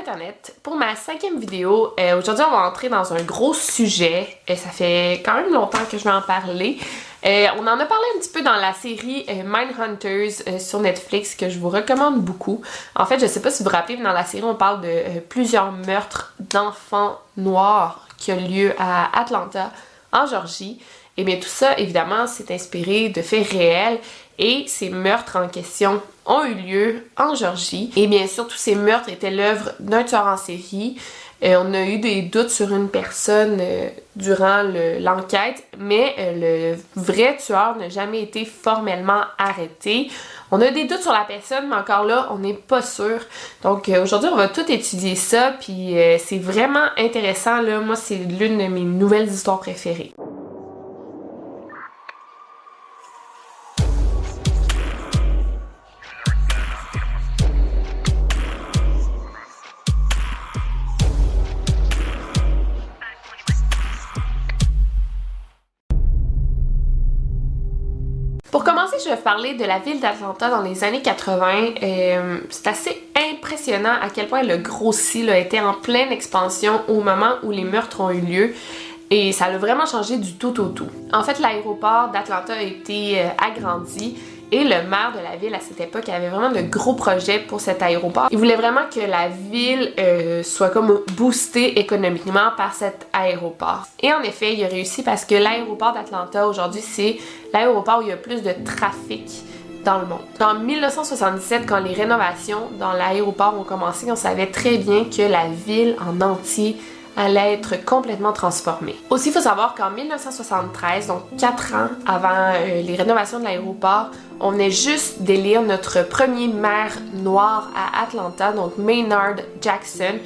Internet pour ma 5e vidéo. Aujourd'hui, on va entrer dans un gros sujet. Ça fait quand même longtemps que je vais en parler. On en a parlé un petit peu dans la série Mindhunters sur Netflix que je vous recommande beaucoup. En fait, je sais pas si vous vous rappelez, mais dans la série, on parle de plusieurs meurtres d'enfants noirs qui ont lieu à Atlanta, en Georgie. Et bien tout ça, évidemment, c'est inspiré de faits réels et ces meurtres en question ont eu lieu en Georgie. Et bien sûr, tous ces meurtres étaient l'œuvre d'un tueur en série. On a eu des doutes sur une personne durant l'enquête, mais le vrai tueur n'a jamais été formellement arrêté. On a des doutes sur la personne, mais encore là, on n'est pas sûr. Donc aujourd'hui, on va tout étudier ça, puis c'est vraiment intéressant. Là. Moi, c'est l'une de mes nouvelles histoires préférées. Pour commencer, je vais parler de la ville d'Atlanta dans les années 80. C'est assez impressionnant à quel point elle a grossi, là, était en pleine expansion au moment où les meurtres ont eu lieu. Et ça a vraiment changé du tout au tout. En fait, l'aéroport d'Atlanta a été agrandi. Et le maire de la ville à cette époque avait vraiment de gros projets pour cet aéroport. Il voulait vraiment que la ville soit comme boostée économiquement par cet aéroport. Et en effet, il a réussi parce que l'aéroport d'Atlanta aujourd'hui, c'est l'aéroport où il y a plus de trafic dans le monde. En 1977, quand les rénovations dans l'aéroport ont commencé, on savait très bien que la ville en entier allait être complètement transformée. Aussi, il faut savoir qu'en 1973, donc 4 ans avant les rénovations de l'aéroport, on venait juste d'élire notre premier maire noir à Atlanta, donc Maynard Jackson,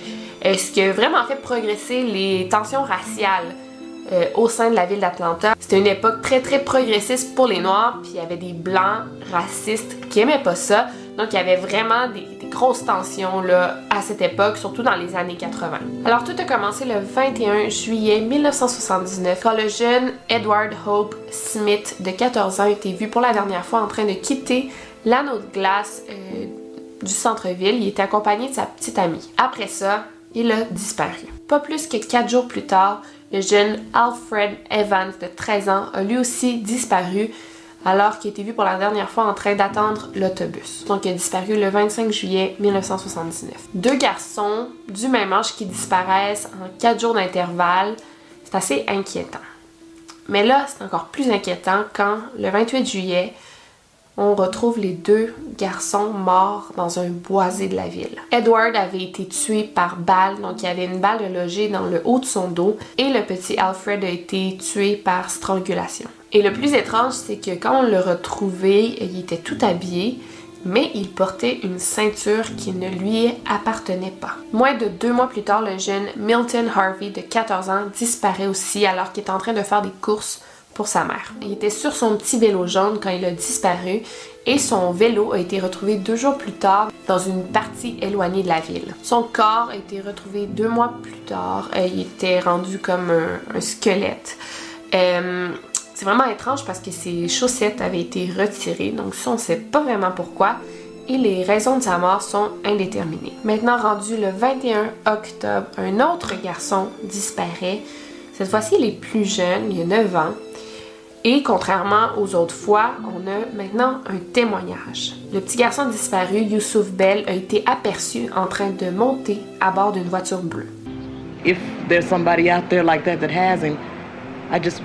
ce qui a vraiment fait progresser les tensions raciales au sein de la ville d'Atlanta. C'était une époque très très progressiste pour les Noirs, puis il y avait des Blancs racistes qui aimaient pas ça, donc il y avait vraiment des grosses tensions là, à cette époque, surtout dans les années 80. Alors tout a commencé le 21 juillet 1979 quand le jeune Edward Hope Smith de 14 ans a été vu pour la dernière fois en train de quitter l'anneau de glace du centre-ville. Il était accompagné de sa petite amie. Après ça, il a disparu. Pas plus que 4 jours plus tard, le jeune Alfred Evans de 13 ans a lui aussi disparu alors qu'il était vu pour la dernière fois en train d'attendre l'autobus. Donc il a disparu le 25 juillet 1979. 2 garçons du même âge qui disparaissent en 4 jours d'intervalle, c'est assez inquiétant. Mais là, c'est encore plus inquiétant quand, le 28 juillet, on retrouve les 2 garçons morts dans un boisé de la ville. Edward avait été tué par balle, donc il y avait une balle logée dans le haut de son dos, et le petit Alfred a été tué par strangulation. Et le plus étrange, c'est que quand on l'a retrouvé, il était tout habillé, mais il portait une ceinture qui ne lui appartenait pas. Moins de 2 mois plus tard, le jeune Milton Harvey de 14 ans disparaît aussi alors qu'il est en train de faire des courses pour sa mère. Il était sur son petit vélo jaune quand il a disparu et son vélo a été retrouvé 2 jours plus tard dans une partie éloignée de la ville. Son corps a été retrouvé 2 mois plus tard. Il était rendu comme un squelette. C'est vraiment étrange parce que ses chaussettes avaient été retirées, donc ça on sait pas vraiment pourquoi. Et les raisons de sa mort sont indéterminées. Maintenant rendu le 21 octobre, un autre garçon disparaît. Cette fois-ci il est plus jeune, il a 9 ans. Et contrairement aux autres fois, on a maintenant un témoignage. Le petit garçon disparu, Youssouf Bell, a été aperçu en train de monter à bord d'une voiture bleue. If there's somebody out there like that has him, I just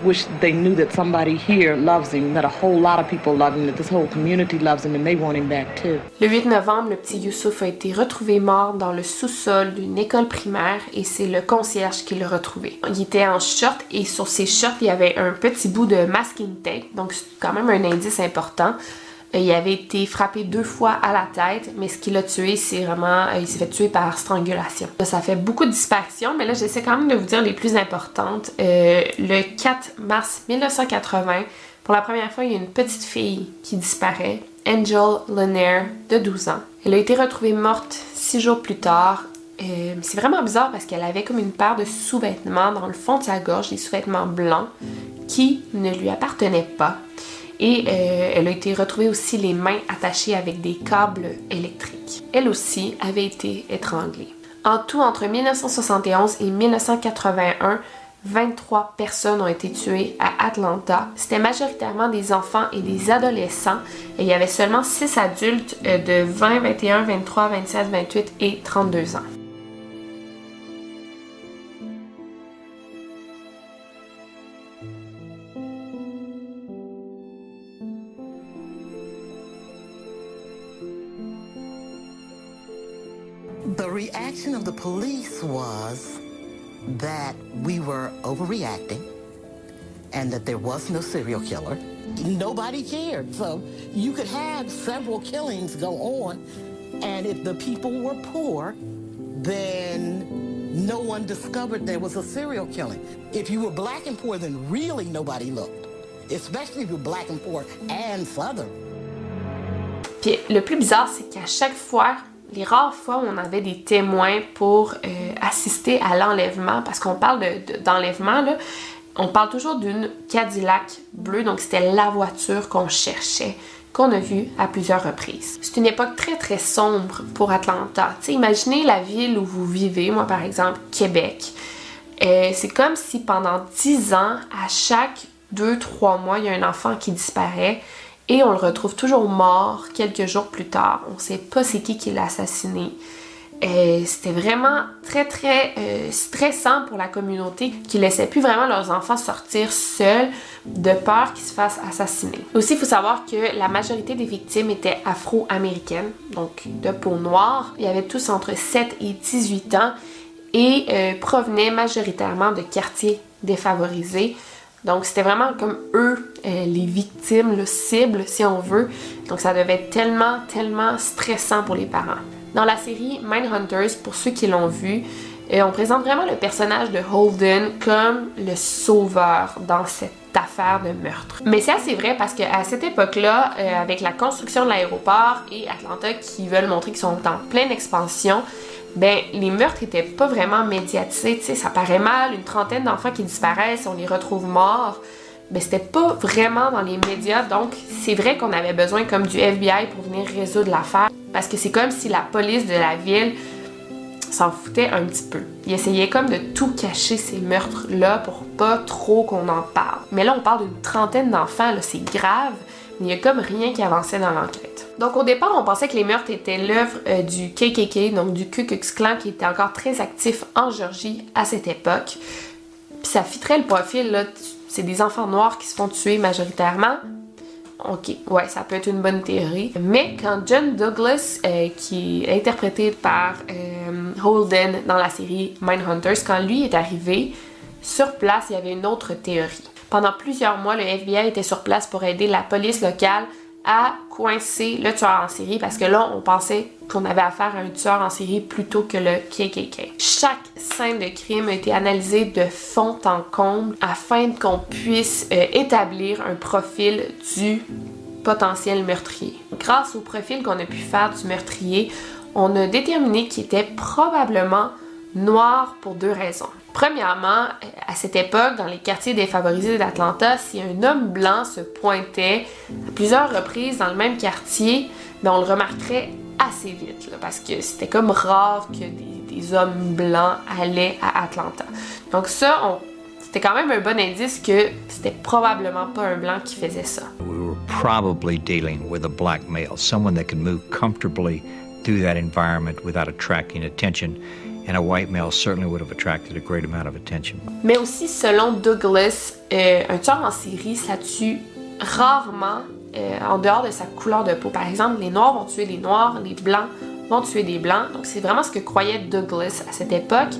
wish they knew that somebody here loves him, that a whole lot of people love him, that this whole community loves him and they want him back too. Le 8 novembre, le petit Youssouf a été retrouvé mort dans le sous-sol d'une école primaire et c'est le concierge qui l'a retrouvé. Il était en short et sur ses shorts, il y avait un petit bout de masking tape, donc c'est quand même un indice important. Il avait été frappé 2 fois à la tête, mais ce qui l'a tué, c'est vraiment... il s'est fait tuer par strangulation. Ça fait beaucoup de disparitions, mais là, j'essaie quand même de vous dire les plus importantes. Le 4 mars 1980, pour la première fois, il y a une petite fille qui disparaît, Angel Lanier, de 12 ans. Elle a été retrouvée morte 6 jours plus tard. C'est vraiment bizarre parce qu'elle avait comme une paire de sous-vêtements dans le fond de sa gorge, des sous-vêtements blancs qui ne lui appartenaient pas. et elle a été retrouvée aussi les mains attachées avec des câbles électriques. Elle aussi avait été étranglée. En tout, entre 1971 et 1981, 23 personnes ont été tuées à Atlanta. C'était majoritairement des enfants et des adolescents. Et il y avait seulement 6 adultes de 20, 21, 23, 27, 28 et 32 ans. The reaction of the police was that we were overreacting and that there was no serial killer. Nobody cared. So you could have several killings go on, and if the people were poor, then no one discovered there was a serial killing. If you were black and poor, then really nobody looked, especially if you were black and poor and Southern. Puis le plus bizarre, c'est qu'à chaque fois, les rares fois où on avait des témoins pour assister à l'enlèvement, parce qu'on parle d'enlèvement, là, on parle toujours d'une Cadillac bleue, donc c'était la voiture qu'on cherchait, qu'on a vue à plusieurs reprises. C'est une époque très très sombre pour Atlanta. T'sais, imaginez la ville où vous vivez, moi par exemple, Québec. C'est comme si pendant 10 ans, à chaque 2-3 mois, il y a un enfant qui disparaît. Et on le retrouve toujours mort quelques jours plus tard. On ne sait pas c'est qui l'a assassiné. C'était vraiment très très stressant pour la communauté qui ne laissait plus vraiment leurs enfants sortir seuls de peur qu'ils se fassent assassiner. Aussi, il faut savoir que la majorité des victimes étaient afro-américaines, donc de peau noire. Ils avaient tous entre 7 et 18 ans et provenaient majoritairement de quartiers défavorisés. Donc, c'était vraiment comme eux, les victimes, le cible, si on veut. Donc, ça devait être tellement, tellement stressant pour les parents. Dans la série Mindhunters, pour ceux qui l'ont vu, on présente vraiment le personnage de Holden comme le sauveur dans cette affaire de meurtre. Mais c'est assez vrai parce qu'à cette époque-là, avec la construction de l'aéroport et Atlanta qui veulent montrer qu'ils sont en pleine expansion, ben les meurtres étaient pas vraiment médiatisés, tu sais, ça paraît mal, une trentaine d'enfants qui disparaissent, on les retrouve morts, ben c'était pas vraiment dans les médias, donc c'est vrai qu'on avait besoin comme du FBI pour venir résoudre l'affaire, parce que c'est comme si la police de la ville s'en foutait un petit peu. Ils essayaient comme de tout cacher ces meurtres-là pour pas trop qu'on en parle. Mais là, on parle d'une trentaine d'enfants, là, c'est grave, mais il y a comme rien qui avançait dans l'enquête. Donc au départ, on pensait que les meurtres étaient l'œuvre du KKK, donc du Ku Klux Klan, qui était encore très actif en Géorgie à cette époque. Puis ça fitterait le profil, là, c'est des enfants noirs qui se font tuer majoritairement. Ok, ouais, ça peut être une bonne théorie. Mais quand John Douglas, qui est interprété par Holden dans la série Mindhunters, quand lui est arrivé, sur place, il y avait une autre théorie. Pendant plusieurs mois, le FBI était sur place pour aider la police locale à coincer le tueur en série parce que là, on pensait qu'on avait affaire à un tueur en série plutôt que le KKK. Chaque scène de crime a été analysée de fond en comble afin qu'on puisse établir un profil du potentiel meurtrier. Grâce au profil qu'on a pu faire du meurtrier, on a déterminé qu'il était probablement noir pour 2 raisons. Premièrement, à cette époque, dans les quartiers défavorisés d'Atlanta, si un homme blanc se pointait à plusieurs reprises dans le même quartier, ben on le remarquerait assez vite, là, parce que c'était comme rare que des hommes blancs allaient à Atlanta. Donc ça, c'était quand même un bon indice que c'était probablement pas un blanc qui faisait ça. We were probably dealing with a black male, someone that could move comfortably through that environment without attracting attention. And a white male certainly would have attracted a great amount of attention. Mais aussi, selon Douglas, un tueur en série, ça tue rarement en dehors de sa couleur de peau. Par exemple, les noirs vont tuer les noirs, les blancs vont tuer des blancs. Donc, c'est vraiment ce que croyait Douglas à cette époque.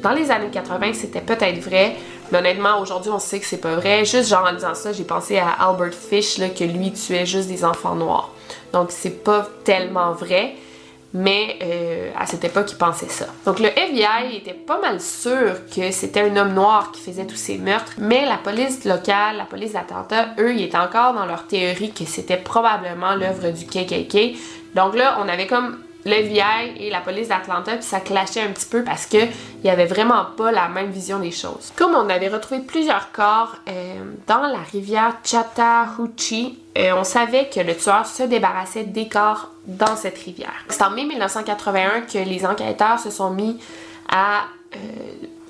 Dans les années 80, c'était peut-être vrai, mais honnêtement, aujourd'hui, on sait que c'est pas vrai. Juste genre en disant ça, j'ai pensé à Albert Fish, là, que lui tuait juste des enfants noirs. Donc, c'est pas tellement vrai. Mais à cette époque, ils pensaient ça. Donc le FBI était pas mal sûr que c'était un homme noir qui faisait tous ces meurtres, mais la police locale, la police d'Atlanta, eux, ils étaient encore dans leur théorie que c'était probablement l'œuvre du KKK. Donc là, on avait comme le FBI et la police d'Atlanta, puis ça clashait un petit peu parce que il y avait vraiment pas la même vision des choses. Comme on avait retrouvé plusieurs corps dans la rivière Chattahoochee, on savait que le tueur se débarrassait des corps dans cette rivière. C'est en mai 1981 que les enquêteurs se sont mis à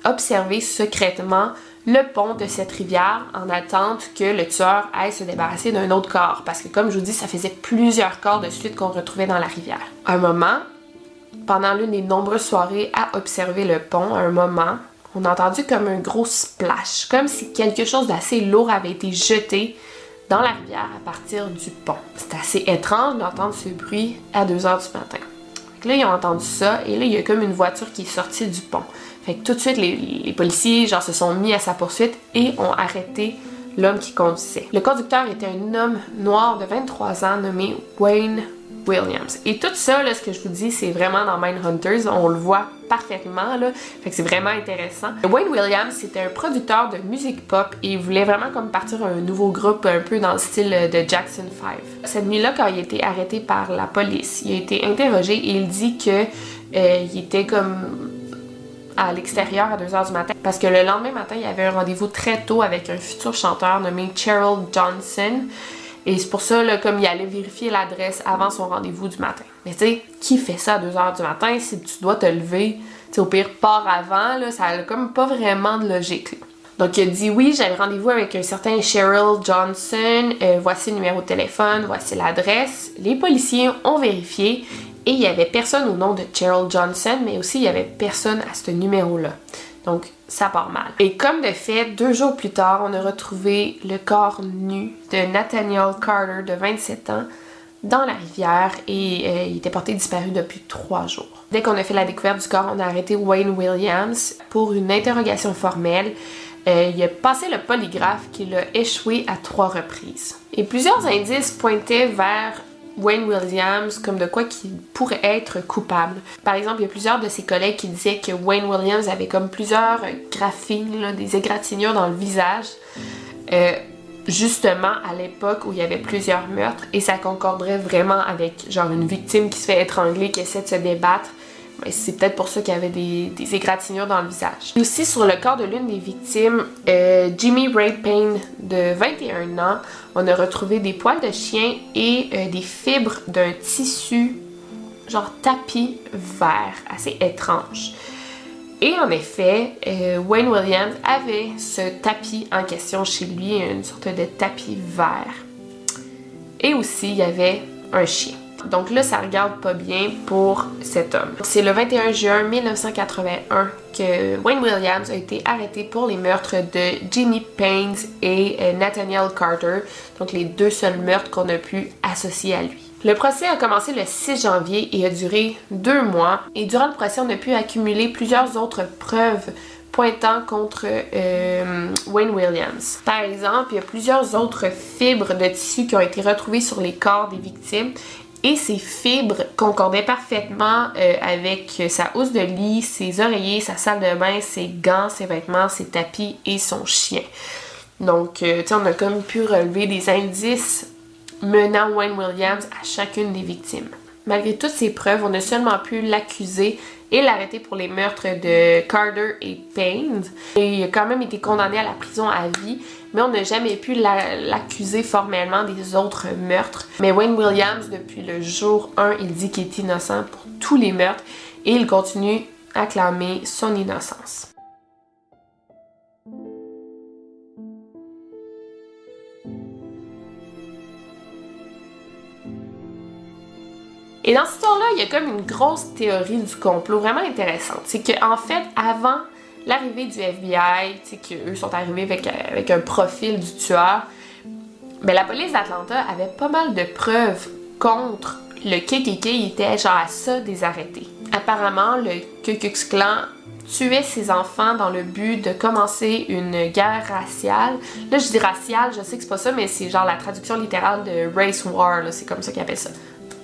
observer secrètement le pont de cette rivière en attente que le tueur aille se débarrasser d'un autre corps. Parce que comme je vous dis, ça faisait plusieurs corps de suite qu'on retrouvait dans la rivière. À un moment, pendant l'une des nombreuses soirées à observer le pont, à un moment, on a entendu comme un gros splash, comme si quelque chose d'assez lourd avait été jeté dans la rivière à partir du pont. C'est assez étrange d'entendre ce bruit à 2h du matin. Fait que là, ils ont entendu ça, et là, il y a comme une voiture qui est sortie du pont. Fait que tout de suite, les policiers se sont mis à sa poursuite et ont arrêté l'homme qui conduisait. Le conducteur était un homme noir de 23 ans nommé Wayne Williams. Et tout ça, là, ce que je vous dis, c'est vraiment dans Mindhunters. On le voit parfaitement, là. Fait que c'est vraiment intéressant. Wayne Williams, c'était un producteur de musique pop et il voulait vraiment comme partir un nouveau groupe un peu dans le style de Jackson 5. Cette nuit-là, quand il a été arrêté par la police, il a été interrogé et il dit que il était comme à l'extérieur à 2h du matin parce que le lendemain matin, il y avait un rendez-vous très tôt avec un futur chanteur nommé Cheryl Johnson. Et c'est pour ça, là, comme il allait vérifier l'adresse avant son rendez-vous du matin. Mais tu sais, qui fait ça à 2h du matin si tu dois te lever? Tu sais, au pire, pars avant, là, ça a comme pas vraiment de logique, là. Donc, il a dit oui, j'avais rendez-vous avec un certain Cheryl Johnson, voici le numéro de téléphone, voici l'adresse. Les policiers ont vérifié et il y avait personne au nom de Cheryl Johnson, mais aussi il y avait personne à ce numéro-là. Donc, ça part mal. Et comme de fait, 2 jours plus tard, on a retrouvé le corps nu de Nathaniel Carter, de 27 ans, dans la rivière et il était porté disparu depuis 3 jours. Dès qu'on a fait la découverte du corps, on a arrêté Wayne Williams pour une interrogation formelle. Il a passé le polygraphe qu'il a échoué à 3 reprises. Et plusieurs indices pointaient vers Wayne Williams comme de quoi qu'il pourrait être coupable. Par exemple, il y a plusieurs de ses collègues qui disaient que Wayne Williams avait comme plusieurs graphies, là, des égratignures dans le visage, justement à l'époque où il y avait plusieurs meurtres, et ça concorderait vraiment avec genre une victime qui se fait étrangler, qui essaie de se débattre. Mais c'est peut-être pour ça qu'il y avait des égratignures dans le visage. Et aussi sur le corps de l'une des victimes, Jimmy Ray Payne, de 21 ans, on a retrouvé des poils de chien et des fibres d'un tissu genre tapis vert, assez étrange. Et en effet, Wayne Williams avait ce tapis en question chez lui, une sorte de tapis vert. Et aussi, il y avait un chien. Donc là, ça regarde pas bien pour cet homme. C'est le 21 juin 1981 que Wayne Williams a été arrêté pour les meurtres de Jimmy Payne et Nathaniel Carter, donc les 2 seuls meurtres qu'on a pu associer à lui. Le procès a commencé le 6 janvier et a duré 2 mois. Et durant le procès, on a pu accumuler plusieurs autres preuves pointant contre Wayne Williams. Par exemple, il y a plusieurs autres fibres de tissu qui ont été retrouvées sur les corps des victimes. Et ces fibres concordaient parfaitement avec sa housse de lit, ses oreillers, sa salle de bain, ses gants, ses vêtements, ses tapis et son chien. Donc, tu sais, on a comme pu relever des indices menant Wayne Williams à chacune des victimes. Malgré toutes ces preuves, on a seulement pu l'accuser et l'arrêter pour les meurtres de Carter et Payne. Et il a quand même été condamné à la prison à vie, mais on n'a jamais pu l'accuser formellement des autres meurtres. Mais Wayne Williams, depuis le jour 1, il dit qu'il est innocent pour tous les meurtres et il continue à clamer son innocence. Et dans cette histoire-là, il y a comme une grosse théorie du complot vraiment intéressante. C'est qu'en fait, avant l'arrivée du FBI, tu sais, qu'eux sont arrivés avec un profil du tueur, ben la police d'Atlanta avait pas mal de preuves contre le KKK. Il était genre à ça des arrêtés. Apparemment, le Ku Klux Klan tuait ses enfants dans le but de commencer une guerre raciale. Là, je dis raciale, je sais que c'est pas ça, mais c'est genre la traduction littérale de race war, là, c'est comme ça qu'ils appellent ça.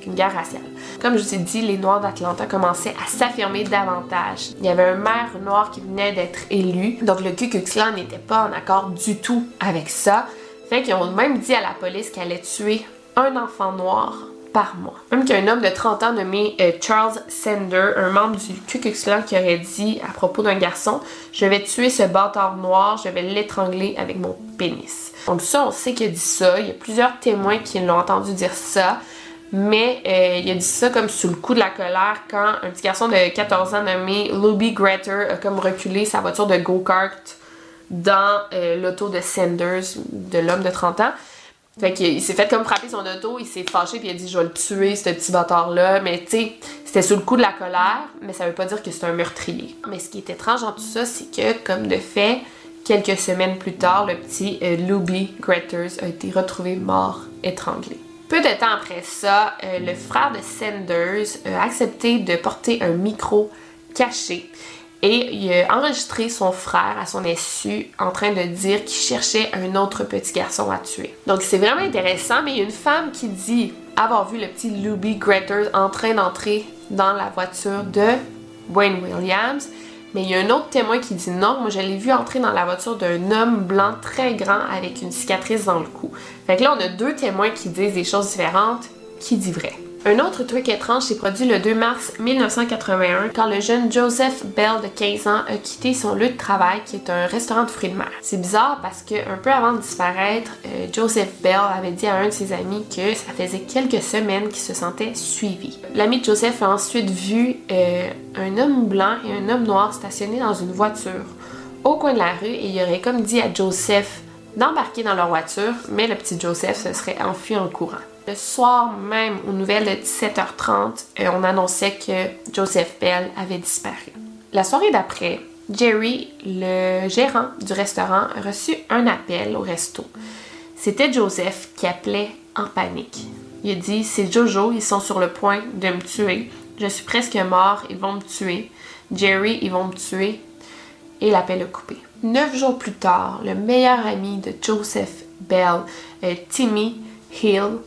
Une guerre raciale. Comme je vous ai dit, les Noirs d'Atlanta commençaient à s'affirmer davantage. Il y avait un maire noir qui venait d'être élu, donc le Ku Klux Klan n'était pas en accord du tout avec ça. Fait qu'ils ont même dit à la police qu'elle allait tuer un enfant noir par mois. Même qu'il y a un homme de 30 ans nommé Charles Sender, un membre du Ku Klux Klan, qui aurait dit à propos d'un garçon « Je vais tuer ce bâtard noir, je vais l'étrangler avec mon pénis ». Donc ça, on sait qu'il a dit ça. Il y a plusieurs témoins qui l'ont entendu dire ça. Mais il a dit ça comme sous le coup de la colère quand un petit garçon de 14 ans nommé Louis Gretter a comme reculé sa voiture de go-kart dans l'auto de Sanders, de l'homme de 30 ans. Fait qu'il s'est fait comme frapper son auto, il s'est fâché puis il a dit « Je vais le tuer, ce petit bâtard-là ». Mais tu sais, c'était sous le coup de la colère, mais ça veut pas dire que c'est un meurtrier. Mais ce qui est étrange dans tout ça, c'est que, comme de fait, quelques semaines plus tard, le petit Louis Gretters a été retrouvé mort, étranglé. Peu de temps après ça, le frère de Sanders a accepté de porter un micro caché et il a enregistré son frère à son insu en train de dire qu'il cherchait un autre petit garçon à tuer. Donc c'est vraiment intéressant, mais il y a une femme qui dit avoir vu le petit Louis Gretters en train d'entrer dans la voiture de Wayne Williams. Mais il y a un autre témoin qui dit non, moi je l'ai vu entrer dans la voiture d'un homme blanc très grand avec une cicatrice dans le cou. Fait que là on a deux témoins qui disent des choses différentes, qui dit vrai. Un autre truc étrange s'est produit le 2 mars 1981 quand le jeune Joseph Bell de 15 ans a quitté son lieu de travail qui est un restaurant de fruits de mer. C'est bizarre parce que un peu avant de disparaître, Joseph Bell avait dit à un de ses amis que ça faisait quelques semaines qu'il se sentait suivi. L'ami de Joseph a ensuite vu un homme blanc et un homme noir stationnés dans une voiture au coin de la rue et il aurait comme dit à Joseph d'embarquer dans leur voiture, mais le petit Joseph se serait enfui en courant. Le soir même, aux nouvelles de 17h30, on annonçait que Joseph Bell avait disparu. La soirée d'après, Jerry, le gérant du restaurant, a reçu un appel au resto. C'était Joseph qui appelait en panique. Il a dit « C'est Jojo, ils sont sur le point de me tuer. Je suis presque mort, ils vont me tuer. Jerry, ils vont me tuer. » Et l'appel a coupé. 9 jours plus tard, le meilleur ami de Joseph Bell, Timmy Hill,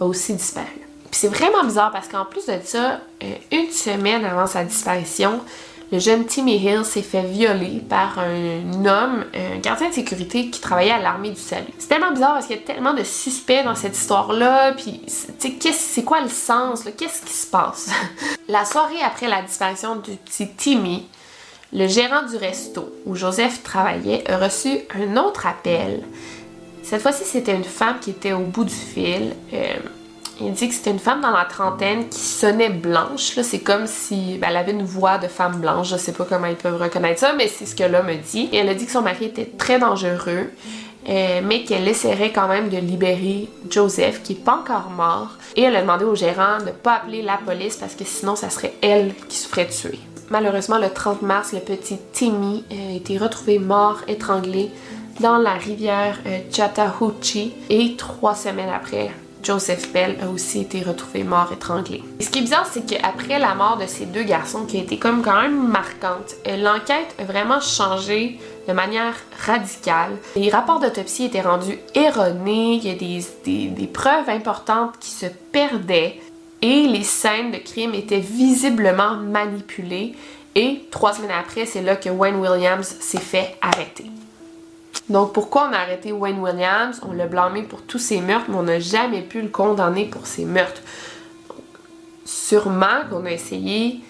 a aussi disparu. Puis c'est vraiment bizarre parce qu'en plus de ça, une semaine avant sa disparition, le jeune Timmy Hill s'est fait violer par un homme, un gardien de sécurité qui travaillait à l'armée du salut. C'est tellement bizarre parce qu'il y a tellement de suspects dans cette histoire-là, puis c'est quoi le sens, là? Qu'est-ce qui se passe? La soirée après la disparition du petit Timmy, le gérant du resto où Joseph travaillait a reçu un autre appel. Cette fois-ci, c'était une femme qui était au bout du fil. Il dit que c'était une femme dans la trentaine qui sonnait blanche. Là, c'est comme si elle avait une voix de femme blanche. Je sais pas comment ils peuvent reconnaître ça, mais c'est ce que l'homme me dit. Et elle a dit que son mari était très dangereux, mais qu'elle essaierait quand même de libérer Joseph, qui n'est pas encore mort. Et elle a demandé au gérant de ne pas appeler la police parce que sinon, ça serait elle qui se ferait tuer. Malheureusement, le 30 mars, le petit Timmy a été retrouvé mort, étranglé, dans la rivière Chattahoochee et 3 semaines après, Joseph Bell a aussi été retrouvé mort étranglé. Et ce qui est bizarre, c'est qu'après la mort de ces deux garçons, qui a été comme quand même marquante, l'enquête a vraiment changé de manière radicale. Les rapports d'autopsie étaient rendus erronés, il y a des preuves importantes qui se perdaient et les scènes de crime étaient visiblement manipulées. Et 3 semaines après, c'est là que Wayne Williams s'est fait arrêter. Donc pourquoi on a arrêté Wayne Williams? On l'a blâmé pour tous ses meurtres, mais on n'a jamais pu le condamner pour ses meurtres. Donc, sûrement qu'on a essayé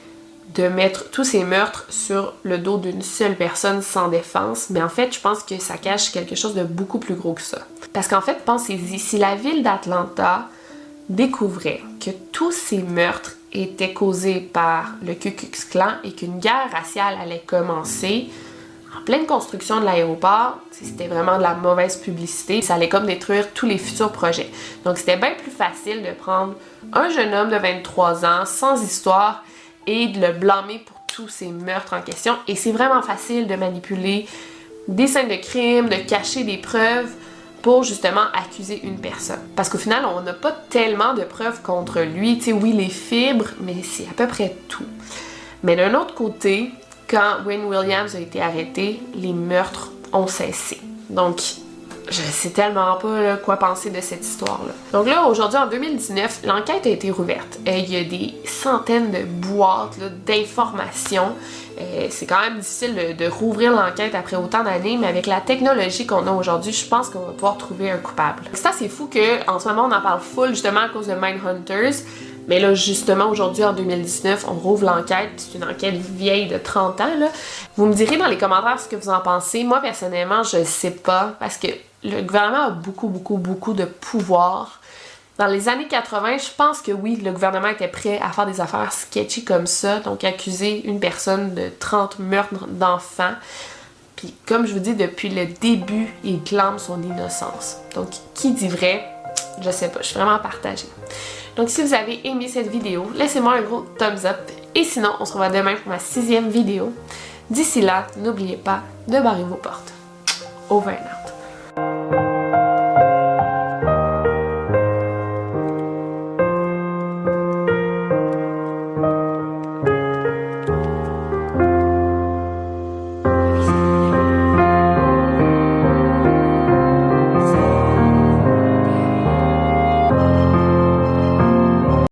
de mettre tous ces meurtres sur le dos d'une seule personne sans défense, mais en fait, je pense que ça cache quelque chose de beaucoup plus gros que ça. Parce qu'en fait, pensez-y, si la ville d'Atlanta découvrait que tous ces meurtres étaient causés par le Ku Klux Klan et qu'une guerre raciale allait commencer, en pleine construction de l'aéroport, c'était vraiment de la mauvaise publicité. Ça allait comme détruire tous les futurs projets. Donc c'était bien plus facile de prendre un jeune homme de 23 ans, sans histoire, et de le blâmer pour tous ces meurtres en question. Et c'est vraiment facile de manipuler des scènes de crime, de cacher des preuves pour justement accuser une personne. Parce qu'au final, on n'a pas tellement de preuves contre lui. Tu sais, oui, les fibres, mais c'est à peu près tout. Mais d'un autre côté, quand Wayne Williams a été arrêté, les meurtres ont cessé. Donc, je sais tellement pas là, quoi penser de cette histoire-là. Donc là, aujourd'hui, en 2019, l'enquête a été rouverte. Il y a des centaines de boîtes d'informations. C'est quand même difficile de rouvrir l'enquête après autant d'années, mais avec la technologie qu'on a aujourd'hui, je pense qu'on va pouvoir trouver un coupable. C'est assez fou qu'en ce moment, on en parle full justement à cause de Mindhunters. Mais là, justement, aujourd'hui, en 2019, on rouvre l'enquête. C'est une enquête vieille de 30 ans, là. Vous me direz dans les commentaires ce que vous en pensez. Moi, personnellement, je sais pas, parce que le gouvernement a beaucoup de pouvoir. Dans les années 80, je pense que oui, le gouvernement était prêt à faire des affaires sketchy comme ça, donc accuser une personne de 30 meurtres d'enfants. Puis, comme je vous dis, depuis le début, il clame son innocence. Donc, qui dit vrai? Je sais pas, je suis vraiment partagée. Donc si vous avez aimé cette vidéo, laissez-moi un gros thumbs up. Et sinon, on se revoit demain pour ma 6e vidéo. D'ici là, n'oubliez pas de barrer vos portes. Over now.